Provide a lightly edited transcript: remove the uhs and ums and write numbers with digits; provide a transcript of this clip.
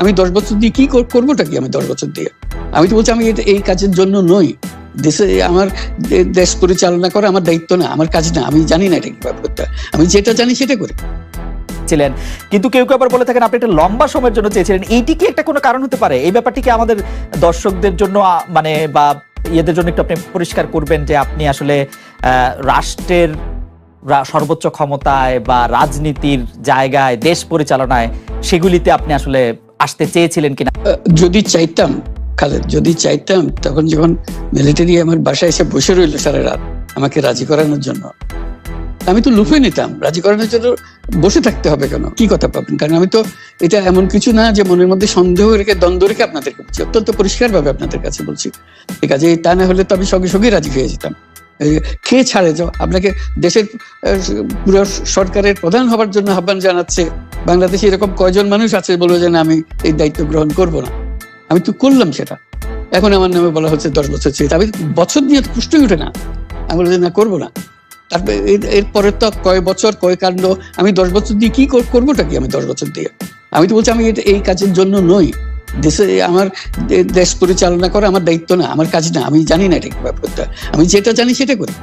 আমি 10 বছর দিয়ে কি করবোটা কি? আমি 10 বছর দিয়ে আমি তো বলছি আমি এই কাজের জন্য নই। দেশে আমার দেশ পরিচালনা করা আমার দায়িত্ব না, আমার কাজ না। আমি জানি না এটা কিভাবে করতে হয়। আমি যেটা জানি সেটা করি। ছিলেন কিন্তু কেউ কেউ আবার বলে থাকেন আপনি একটা লম্বা সময়ের জন্য চেয়েছিলেন। এইটি কি একটা কোনো কারণ হতে পারে? এই ব্যাপারটি কি আমাদের দর্শকদের জন্য মানে বা ইয়েদের জন্য একটু আপনি পরিষ্কার করবেন যে আপনি আসলে রাষ্ট্রের সর্বোচ্চ ক্ষমতায় বা রাজনীতির জায়গায়, দেশ পরিচালনায়, সেগুলিতে আপনি আসলে আসতে চেয়েছিলেন কিনা? যদি চাইতাম খালেদ, যদি চাইতাম, তখন যখন মিলিটারি আমার বাসায় এসে বসে রইল সারা রাত আমাকে রাজি করানোর জন্য, আমি তো লুফে নিতাম। রাজি করানোর জন্য বসে থাকতে হবে কেন? কি কথা পাবেন? কারণ আমি তো এটা এমন কিছু না যে মনের মধ্যে সন্দেহ রেখে, দ্বন্দ্ব রেখে আপনাদেরকে বলছি। অত্যন্ত পরিষ্কার ভাবে আপনাদের কাছে বলছি। ঠিক আছে, তা না হলে তো আমি সঙ্গে সঙ্গে রাজি হয়ে যেতাম। খেয়ে ছাড়ে যাও, আপনাকে দেশের পুরো সরকারের প্রধান হবার জন্য আহ্বান জানাচ্ছে। বাংলাদেশে এরকম কয়জন মানুষ আছে বলবো যে না, আমি এই দায়িত্ব গ্রহণ করব না। আমি তো করলাম সেটা। এখন আমার নামে বলা হচ্ছে 10 বছর চেয়ে। আমি বছর নিয়ে পুষ্টই উঠে না। আমি বলছি না, করবো না। তারপরে এরপরে তো কয় বছর, কয় কাণ্ড। আমি 10 বছর দিয়ে কি করবোটা কি? আমি 10 বছর দিয়ে আমি তো বলছি আমি এই কাজের জন্য নই। দেশে আমার দেশ পরিচালনা করা আমার দায়িত্ব না, আমার কাজ না। আমি জানি না এটা কিভাবে করতে হয়। আমি যেটা জানি সেটা করি।